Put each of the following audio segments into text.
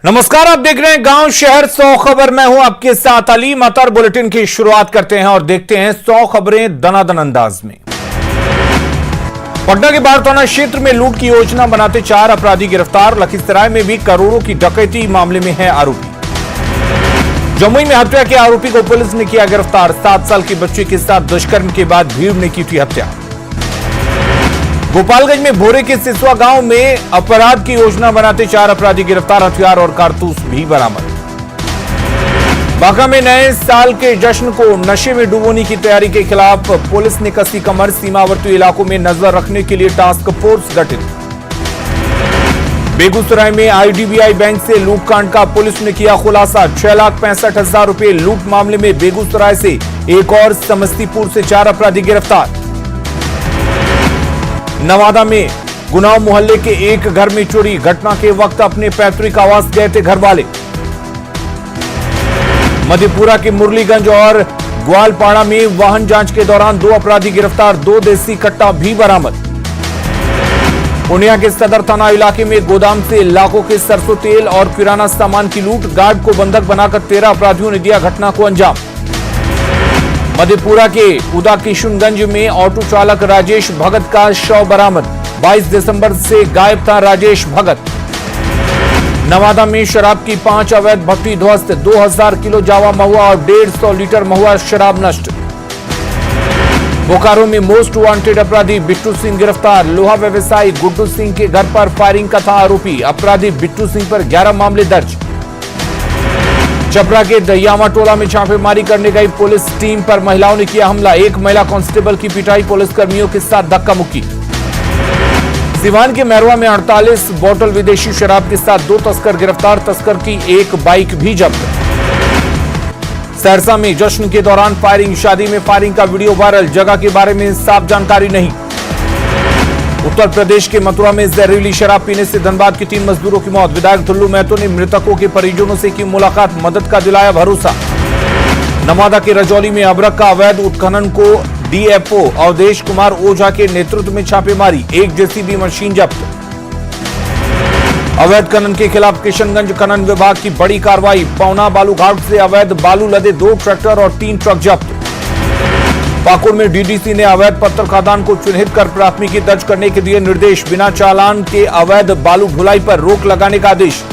नमस्कार, आप देख रहे हैं गांव शहर 100 खबर। मैं हूं आपके साथ अली मतर। बुलेटिन की शुरुआत करते हैं और देखते हैं 100 खबरें दनादन अंदाज में। पटना के बाढ़ थाना क्षेत्र में लूट की योजना बनाते 4 अपराधी गिरफ्तार। लखीसराय में भी करोड़ों की डकैती मामले में है आरोपी। जमुई में हत्या के आरोपी को पुलिस ने किया गिरफ्तार। 7 साल की बच्ची के साथ दुष्कर्म के बाद भीड़ ने की थी हत्या। गोपालगंज में भोरे के सिसवा गांव में अपराध की योजना बनाते 4 अपराधी गिरफ्तार। हथियार और कारतूस भी बरामद। बांका में नए साल के जश्न को नशे में डुबोने की तैयारी के खिलाफ पुलिस ने कसी कमर। सीमावर्ती इलाकों में नजर रखने के लिए टास्क फोर्स गठित। बेगूसराय में आईडीबीआई बैंक से लूटकांड का पुलिस ने किया खुलासा। 6,65,000 रुपए लूट मामले में बेगूसराय से एक और समस्तीपुर से 4 अपराधी गिरफ्तार। नवादा में गुनाव मोहल्ले के एक घर में चोरी। घटना के वक्त अपने पैतृक आवास गए थे घर वाले। मधेपुरा के मुरलीगंज और ग्वालपाड़ा में वाहन जांच के दौरान 2 अपराधी गिरफ्तार। 2 देसी कट्टा भी बरामद। पूर्णिया के सदर थाना इलाके में गोदाम से लाखों के सरसों तेल और किराना सामान की लूट। गार्ड को बंधक बनाकर 13 अपराधियों ने दिया घटना को अंजाम। मधेपुरा के उदा किशुनगंज में ऑटो चालक राजेश भगत का शव बरामद। 22 दिसंबर से गायब था राजेश भगत। नवादा में शराब की 5 अवैध भट्टी ध्वस्त। 2000 किलो जावा महुआ और 150 लीटर महुआ शराब नष्ट। बोकारो में मोस्ट वांटेड अपराधी बिट्टू सिंह गिरफ्तार। लोहा व्यवसायी गुड्डू सिंह के घर पर फायरिंग का था आरोपी। अपराधी बिट्टू सिंह पर 11 मामले दर्ज। चपरा के दहियामा टोला में छापेमारी करने गई पुलिस टीम पर महिलाओं ने किया हमला। एक महिला कांस्टेबल की पिटाई। पुलिसकर्मियों के साथ धक्का मुक्की। सिवान के मैरवा में 48 बोतल विदेशी शराब के साथ 2 तस्कर गिरफ्तार। तस्कर की एक बाइक भी जब्त। सहरसा में जश्न के दौरान फायरिंग। शादी में फायरिंग का वीडियो वायरल। जगह के बारे में साफ जानकारी नहीं। उत्तर प्रदेश के मथुरा में जहरीली शराब पीने से धनबाद के 3 मजदूरों की मौत। विधायक दुल्लू महतो ने मृतकों के परिजनों से की मुलाकात। मदद का दिलाया भरोसा। नवादा के रजौली में अभ्रक का अवैध उत्खनन को डीएफओ अवधेश कुमार ओझा के नेतृत्व में छापेमारी। 1 जेसीबी मशीन जब्त। अवैध खनन के खिलाफ किशनगंज खनन विभाग की बड़ी कार्रवाई। पौना बालू घाट से अवैध बालू लदे 2 ट्रैक्टर और 3 ट्रक जब्त। पाकुड़ में डीडीसी ने अवैध पत्थर खदान को चिन्हित कर प्राथमिकी दर्ज करने के दिए निर्देश। बिना चालान के अवैध बालू ढुलाई पर रोक लगाने का आदेश।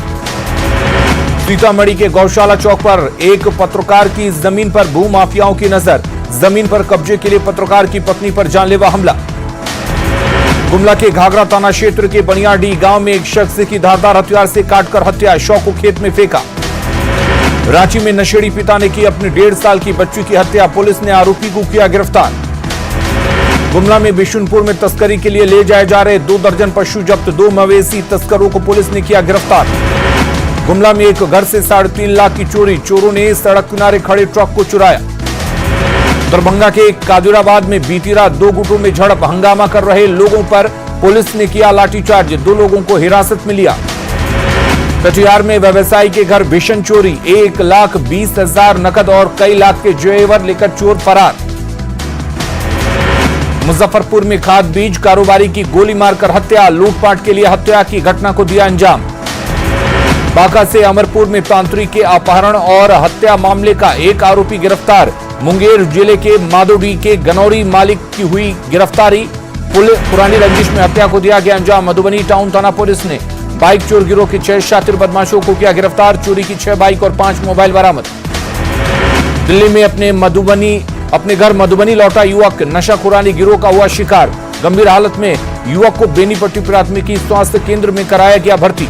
सीतामढ़ी के गौशाला चौक पर एक पत्रकार की जमीन पर भूमाफियाओं की नजर। जमीन पर कब्जे के लिए पत्रकार की पत्नी पर जानलेवा हमला। गुमला के घाघरा थाना क्षेत्र के बनियाडी गांव में एक शख्स की धारदार हथियार से काटकर हत्या। शव को खेत में फेंका। रांची में नशेड़ी पिता ने की अपनी 1.5 साल की बच्ची की हत्या। पुलिस ने आरोपी को किया गिरफ्तार। गुमला में बिशुनपुर में तस्करी के लिए ले जाए जा रहे 2 दर्जन पशु जब्त। 2 मवेशी तस्करों को पुलिस ने किया गिरफ्तार। गुमला में एक घर से 3.5 लाख की चोरी। चोरों ने सड़क किनारे खड़े ट्रक को चुराया। दरभंगा के कादिराबाद में बीती रात 2 गुटों में झड़प। हंगामा कर रहे लोगों पर पुलिस ने किया लाठीचार्ज। 2 लोगों को हिरासत में लिया। कटिहार में व्यवसायी के घर भीषण चोरी। 1,20,000 नकद और कई लाख के जेवर लेकर चोर फरार। मुजफ्फरपुर में खाद बीज कारोबारी की गोली मारकर हत्या। लूटपाट के लिए हत्या की घटना को दिया अंजाम। बांका से अमरपुर में तांत्रिक के अपहरण और हत्या मामले का एक आरोपी गिरफ्तार। मुंगेर जिले के मादोडी के गनौरी मालिक की हुई गिरफ्तारी। पुरानी रंजिश में हत्या को दिया गया अंजाम। मधुबनी टाउन थाना पुलिस ने बाइक चोर गिरोह के 6 शातिर बदमाशों को किया गिरफ्तार। चोरी की 6 बाइक और 5 मोबाइल बरामद। दिल्ली में अपने घर मधुबनी लौटा युवक नशाखुरानी गिरोह का हुआ शिकार। गंभीर हालत में युवक को बेनीपट्टी प्राथमिकी स्वास्थ्य केंद्र में कराया गया भर्ती।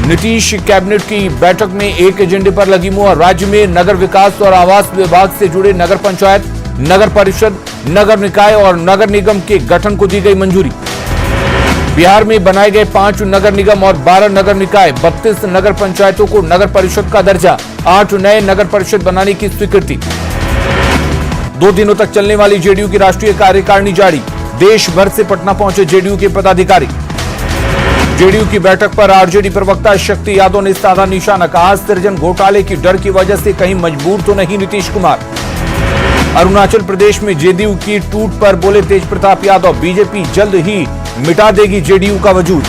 नीतीश कैबिनेट की बैठक में एक एजेंडे पर लगी मुहर। राज्य में नगर विकास और आवास विभाग से जुड़े नगर पंचायत, नगर परिषद, नगर निकाय और नगर निगम के गठन को दी गई मंजूरी। बिहार में बनाए गए 5 नगर निगम और 12 नगर निकाय, 32 नगर पंचायतों को नगर परिषद का दर्जा, 8 नए नगर परिषद बनाने की स्वीकृति। 2 दिनों तक चलने वाली जेडीयू की राष्ट्रीय कार्यकारिणी जारी। देश भर से पटना पहुंचे जेडीयू के पदाधिकारी। जेडीयू की बैठक पर आरजेडी प्रवक्ता शक्ति यादव ने साधा निशाना। कहा, सृजन घोटाले की डर की वजह से कहीं मजबूर तो नहीं नीतीश कुमार। अरुणाचल प्रदेश में जेडीयू की टूट पर बोले तेज प्रताप यादव, बीजेपी जल्द ही मिटा देगी जेडीयू का वजूद।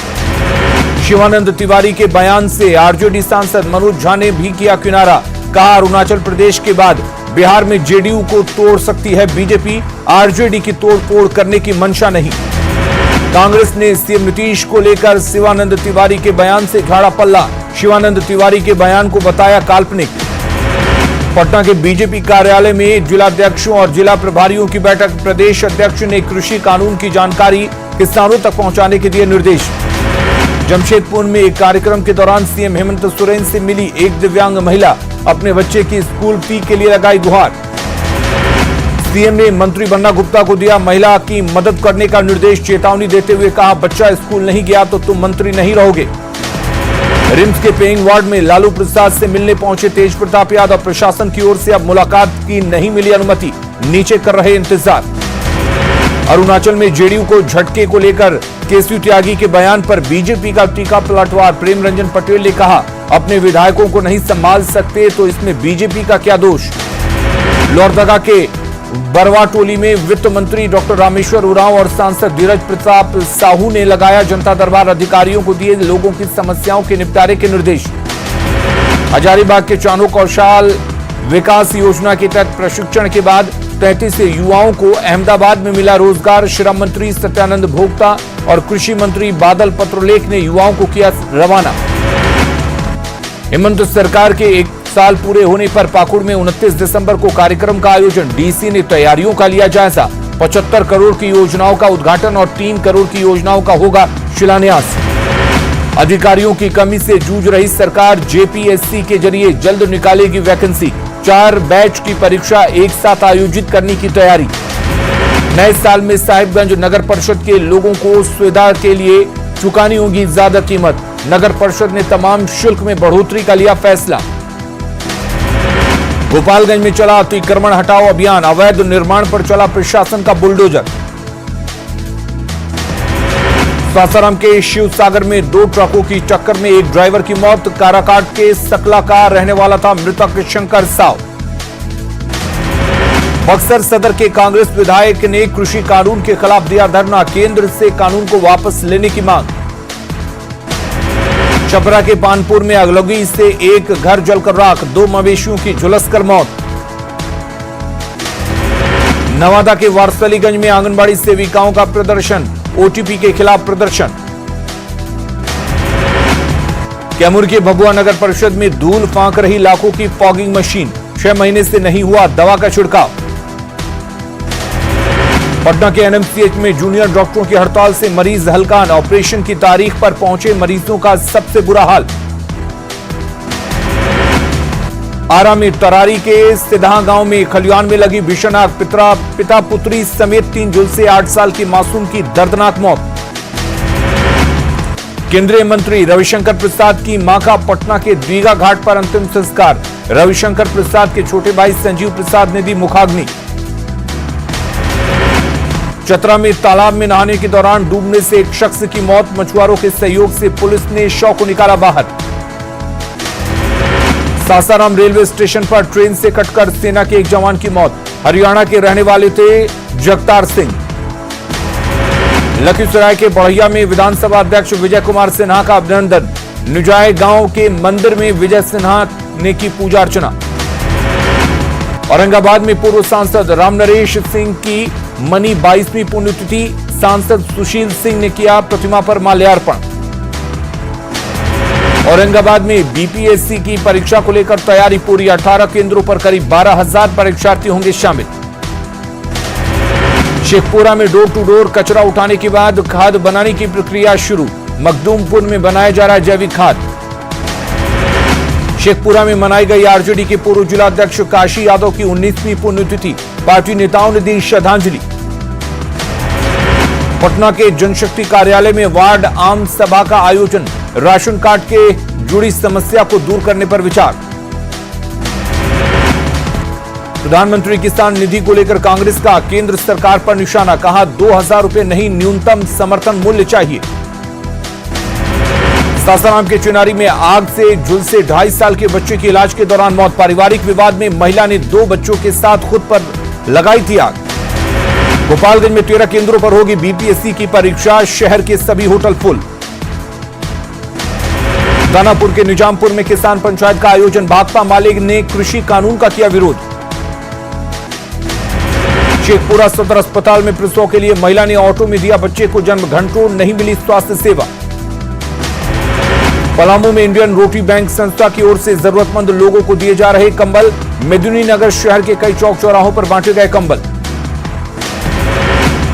शिवानंद तिवारी के बयान से आरजेडी सांसद मनोज झा ने भी किया किनारा। कहा, अरुणाचल प्रदेश के बाद बिहार में जेडीयू को तोड़ सकती है बीजेपी, आरजेडी की तोड़फोड़ करने की मंशा नहीं। कांग्रेस ने सीएम नीतीश को लेकर शिवानंद तिवारी के बयान से झाड़ा पल्ला। शिवानंद तिवारी के बयान को बताया काल्पनिक। पटना के बीजेपी कार्यालय में जिलाध्यक्षों और जिला प्रभारियों की बैठक। प्रदेश अध्यक्ष ने कृषि कानून की जानकारी किसानों तक पहुंचाने के दिए निर्देश। जमशेदपुर में एक कार्यक्रम के दौरान सीएम हेमंत सोरेन से मिली एक दिव्यांग महिला, अपने बच्चे की स्कूल फी के लिए लगाई गुहार। सीएम ने मंत्री बन्ना गुप्ता को दिया महिला की मदद करने का निर्देश। चेतावनी देते हुए कहा, बच्चा स्कूल नहीं गया तो तुम मंत्री नहीं रहोगे। रिम्स के पेइंग वार्ड में लालू प्रसाद से मिलने पहुंचे तेज प्रताप यादव। प्रशासन की ओर से अब मुलाकात की नहीं मिली अनुमति, नीचे कर रहे इंतजार। अरुणाचल में जेडीयू को झटके को लेकर केसरी त्यागी के बयान पर बीजेपी का तीखा पलटवार। प्रेम रंजन पटेल ने कहा, अपने विधायकों को नहीं संभाल सकते तो इसमें बीजेपी का क्या दोष। लोहरदगा के बरवाटोली में वित्त मंत्री डॉक्टर रामेश्वर उरांव और सांसद धीरज प्रताप साहू ने लगाया जनता दरबार। अधिकारियों को दिए लोगों की समस्याओं के निपटारे के निर्देश। हजारीबाग के चानो कौशल विकास योजना के तहत प्रशिक्षण के बाद 33 युवाओं को अहमदाबाद में मिला रोजगार। श्रम मंत्री सत्यानंद भोक्ता और कृषि मंत्री बादल पत्रलेख ने युवाओं को किया रवाना। हेमंत सरकार के एक साल पूरे होने पर पाकुड़ में 29 दिसंबर को कार्यक्रम का आयोजन। डीसी ने तैयारियों का लिया जायजा। 75 करोड़ की योजनाओं का उद्घाटन और 3 करोड़ की योजनाओं का होगा शिलान्यास। अधिकारियों की कमी से जूझ रही सरकार जेपीएससी के जरिए जल्द निकालेगी वैकेंसी। 4 बैच की परीक्षा एक साथ आयोजित करने की तैयारी। नए साल में साहिबगंज नगर परिषद के लोगों को सुविधा के लिए चुकानी होगी ज्यादा कीमत। नगर परिषद ने तमाम शुल्क में बढ़ोतरी का लिया फैसला। गोपालगंज में चला अतिक्रमण हटाओ अभियान। अवैध निर्माण पर चला प्रशासन का बुलडोजर। सासाराम के शिवसागर में 2 ट्रकों की टक्कर में एक ड्राइवर की मौत। काराकाट के सकला का रहने वाला था मृतक शंकर साव। बक्सर सदर के कांग्रेस विधायक ने कृषि कानून के खिलाफ दिया धरना। केंद्र से कानून को वापस लेने की मांग। छपरा के पानपुर में अगलगी से एक घर जलकर राख। 2 मवेशियों की झुलसकर मौत। नवादा के वारसलीगंज में आंगनबाड़ी सेविकाओं का प्रदर्शन। ओटीपी के खिलाफ प्रदर्शन। कैमूर के भभुआ नगर परिषद में धूल फांक रही लाखों की फॉगिंग मशीन। 6 महीने से नहीं हुआ दवा का छिड़काव। पटना के एनएमसीएच में जूनियर डॉक्टरों की हड़ताल से मरीज हलकान। ऑपरेशन की तारीख पर पहुंचे मरीजों का सबसे बुरा हाल। आरा में तरारी के सिधा गांव में खलियान में लगी भीषण आग। पिता पुत्री समेत 3 झुलसे 8 साल की मासूम की दर्दनाक मौत। केंद्रीय मंत्री रविशंकर प्रसाद की मां का पटना के दीघा घाट पर अंतिम संस्कार। रविशंकर प्रसाद के छोटे भाई संजीव प्रसाद ने दी मुखाग्नि। चतरा में तालाब में नहाने के दौरान डूबने से एक शख्स की मौत। मछुआरों के सहयोग से पुलिस ने शव को निकाला बाहर। सासाराम रेलवे स्टेशन पर ट्रेन से कटकर सेना के एक जवान की मौत। हरियाणा के रहने वाले थे जगतार सिंह। लखीसराय के बढ़िया में विधानसभा अध्यक्ष विजय कुमार सिन्हा का अभिनंदन। निजाय गांव के मंदिर में विजय सिन्हा ने की पूजा अर्चना। औरंगाबाद में पूर्व सांसद रामनरेश सिंह की मनी 22वीं पुण्यतिथि। सांसद सुशील सिंह ने किया प्रतिमा पर माल्यार्पण। औरंगाबाद में बीपीएससी की परीक्षा को लेकर तैयारी पूरी। 18 केंद्रों पर करीब 12,000 परीक्षार्थी होंगे शामिल। शेखपुरा में डोर टू डोर कचरा उठाने के बाद खाद बनाने की प्रक्रिया शुरू। मखदूमपुर में बनाया जा रहा है जैविक खाद। शेखपुरा में मनाई गई आरजेडी के पूर्व जिलाध्यक्ष काशी यादव की 19वीं पुण्यतिथि। पार्टी नेताओं ने दी श्रद्धांजलि। पटना के जनशक्ति कार्यालय में वार्ड आम सभा का आयोजन। राशन कार्ड के जुड़ी समस्या को दूर करने पर विचार। प्रधानमंत्री किसान निधि को लेकर कांग्रेस का केंद्र सरकार पर निशाना। कहा 2,000 रुपए नहीं, न्यूनतम समर्थन मूल्य चाहिए। सासाराम के चिनारी में आग से झुलसे 2.5 साल के बच्चे की इलाज के दौरान मौत। पारिवारिक विवाद में महिला ने 2 बच्चों के साथ खुद पर लगाई थी आग। गोपालगंज में 13 केंद्रों पर होगी बीपीएससी की परीक्षा। शहर के सभी होटल फुल। दानापुर के निजामपुर में किसान पंचायत का आयोजन, भाकपा माले ने कृषि कानून का किया विरोध। शेखपुरा सदर अस्पताल में प्रसव के लिए महिला ने ऑटो में दिया बच्चे को जन्म, घंटों नहीं मिली स्वास्थ्य सेवा। पलामू में इंडियन रोटी बैंक संस्था की ओर से जरूरतमंद लोगों को दिए जा रहे कंबल, मेदिनीनगर शहर के कई चौक चौराहों पर बांटे गए कंबल।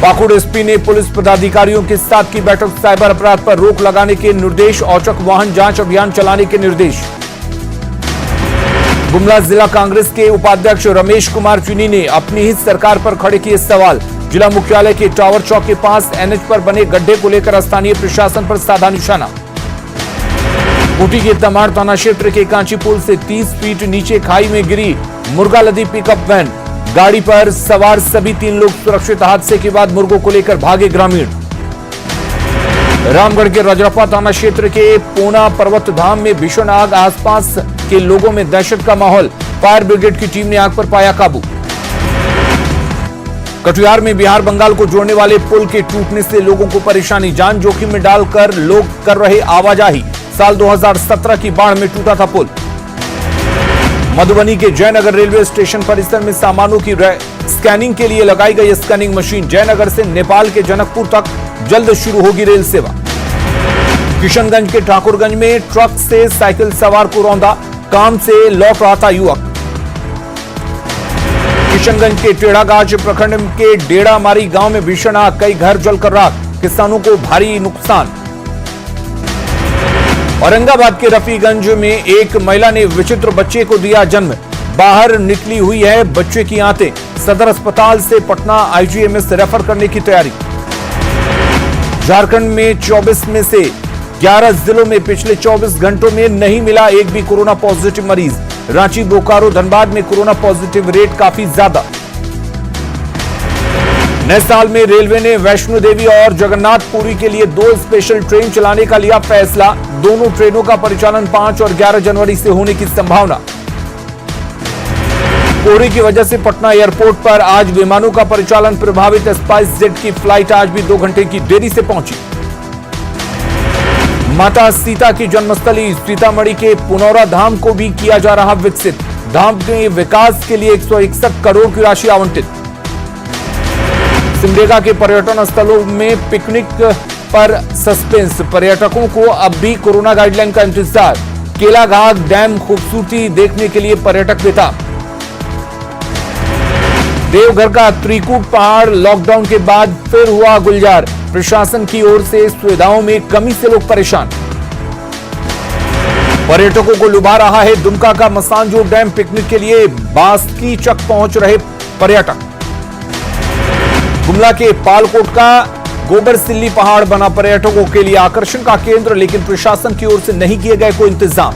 पाकुड़ एसपी ने पुलिस पदाधिकारियों के साथ की बैठक, साइबर अपराध पर रोक लगाने के निर्देश, औचक वाहन जांच अभियान चलाने के निर्देश। गुमला जिला कांग्रेस के उपाध्यक्ष रमेश कुमार चुनी ने अपनी ही सरकार पर खड़े किए सवाल, जिला मुख्यालय के टावर चौक के पास एनएच पर बने गड्ढे को लेकर स्थानीय प्रशासन पर साधा निशाना। खूंटी के तमाड़ थाना क्षेत्र के कांची पुल से 30 फीट नीचे खाई में गिरी मुर्गा लदी पिकअप वैन, गाड़ी पर सवार सभी 3 लोग सुरक्षित। हादसे के बाद मुर्गों को लेकर भागे ग्रामीण। रामगढ़ के रजरप्पा थाना क्षेत्र के पूना पर्वत धाम में भीषण आग, आसपास के लोगों में दहशत का माहौल, फायर ब्रिगेड की टीम ने आग पर पाया काबू। कटिहार में बिहार बंगाल को जोड़ने वाले पुल के टूटने से लोगों को परेशानी, जान जोखिम में डालकर लोग कर रहे आवाजाही। साल 2017 की बाढ़ में टूटा था पुल। मधुबनी के जयनगर रेलवे स्टेशन परिसर में सामानों की स्कैनिंग के लिए लगाई गई स्कैनिंग मशीन, जयनगर से नेपाल के जनकपुर तक जल्द शुरू होगी रेल सेवा। किशनगंज के ठाकुरगंज में ट्रक से साइकिल सवार को रौंदा, काम से लौट रहा था युवक। किशनगंज के टेढ़ागाछ प्रखंड के डेड़ामारी गांव में भीषण आग, कई घर जलकर राख, किसानों को भारी नुकसान। औरंगाबाद के रफीगंज में एक महिला ने विचित्र बच्चे को दिया जन्म, बाहर निकली हुई है बच्चे की आंतें, सदर अस्पताल से पटना आईजीएमएस रेफर करने की तैयारी। झारखंड में 24 में से 11 जिलों में पिछले 24 घंटों में नहीं मिला एक भी कोरोना पॉजिटिव मरीज। रांची, बोकारो, धनबाद में कोरोना पॉजिटिव रेट काफी ज्यादा। नए साल में रेलवे ने वैष्णो देवी और जगन्नाथपुरी के लिए 2 स्पेशल ट्रेन चलाने का लिया फैसला। दोनों ट्रेनों का परिचालन 5 और 11 जनवरी से होने की संभावना। कोहरे की वजह से पटना एयरपोर्ट पर आज विमानों का परिचालन प्रभावित, स्पाइस जेट की फ्लाइट आज भी 2 घंटे की देरी से पहुंची। माता सीता की जन्मस्थली सीतामढ़ी के पुनौरा धाम को भी किया जा रहा विकसित, धाम के विकास के लिए 161 करोड़ की राशि आवंटित। सिमडेगा के पर्यटन स्थलों में पिकनिक पर सस्पेंस, पर्यटकों को अब भी कोरोना गाइडलाइन का इंतजार। केलाघाट डैम खूबसूरती देखने के लिए पर्यटक बेताब। देवघर का त्रिकूट पहाड़ लॉकडाउन के बाद फिर हुआ गुलजार, प्रशासन की ओर से सुविधाओं में कमी से लोग परेशान। पर्यटकों को लुभा रहा है दुमका का मसानजोर डैम, पिकनिक के लिए बास्कीचक पहुंच रहे पर्यटक। गुमला के पालकोट का गोबर सिल्ली पहाड़ बना पर्यटकों के लिए आकर्षण का केंद्र, लेकिन प्रशासन की ओर से नहीं किए गए कोई इंतजाम।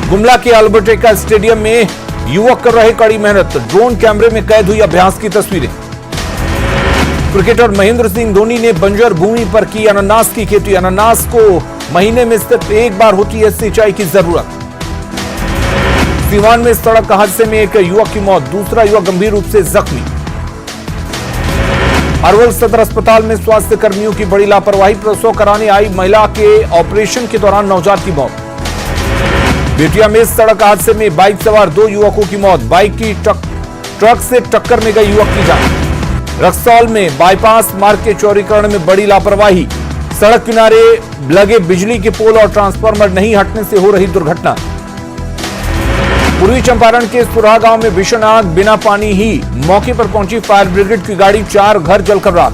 गुमला के अल्बर्टेका स्टेडियम में युवक कर रहे कड़ी मेहनत, ड्रोन कैमरे में कैद हुई अभ्यास की तस्वीरें। क्रिकेटर महेंद्र सिंह धोनी ने बंजर भूमि पर की अनानास की खेती, अनानास को महीने में सिर्फ एक बार होती है सिंचाई की जरूरत। सीवान में सड़क हादसे में एक युवक की मौत, दूसरा युवक गंभीर रूप से जख्मी। अरवल सदर अस्पताल में स्वास्थ्य कर्मियों की बड़ी लापरवाही, प्रसव कराने आई महिला के ऑपरेशन के दौरान नवजात की मौत। बेटिया में सड़क हादसे में बाइक सवार 2 युवकों की मौत, बाइक की ट्रक से टक्कर में गई युवक की जान। रक्सौल में बाईपास मार्ग के चौड़ीकरण में बड़ी लापरवाही, सड़क किनारे लगे बिजली के पोल और ट्रांसफार्मर नहीं हटने से हो रही दुर्घटना। पूर्वी चंपारण के सुरहा गांव में भीषण आग, बिना पानी ही मौके पर पहुंची फायर ब्रिगेड की गाड़ी, 4 घर जलकर राख।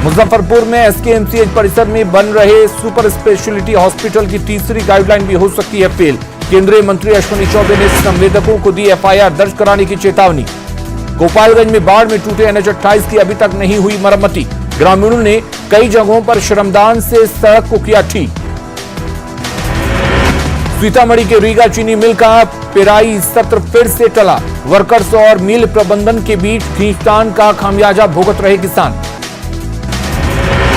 मुजफ्फरपुर में एसकेएमसीएच परिसर में बन रहे सुपर स्पेशलिटी हॉस्पिटल की तीसरी गाइडलाइन भी हो सकती है फेल, केंद्रीय मंत्री अश्विनी चौबे ने संवेदकों को दी एफआईआर दर्ज कराने की चेतावनी। गोपालगंज में बाढ़ में टूटे NH-28 की अभी तक नहीं हुई मरम्मती, ग्रामीणों ने कई जगहों पर श्रमदान से सड़क को किया ठीक। सीतामढ़ी के रीगा चीनी मिल का पेराई सत्र फिर से टला, वर्कर्स और मिल प्रबंधन के बीच खींचतान का खामियाजा भुगत रहे किसान।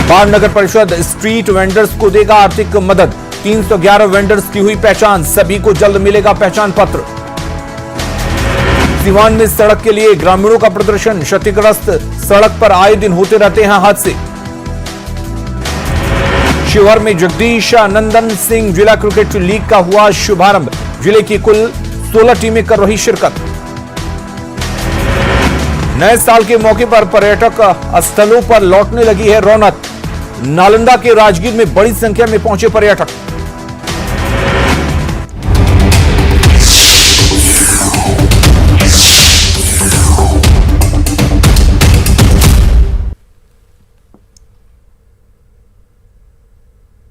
बाढ़ नगर परिषद स्ट्रीट वेंडर्स को देगा आर्थिक मदद, 311 वेंडर्स की हुई पहचान, सभी को जल्द मिलेगा पहचान पत्र। सीवान में सड़क के लिए ग्रामीणों का प्रदर्शन, क्षतिग्रस्त सड़क पर आए दिन होते रहते हैं हादसे। शिवहर में जगदीश नंदन सिंह जिला क्रिकेट लीग का हुआ शुभारंभ। जिले की कुल 16 टीमें कर रही शिरकत। नए साल के मौके पर पर्यटक स्थलों पर लौटने लगी है रौनक। नालंदा के राजगीर में बड़ी संख्या में पहुंचे पर्यटक।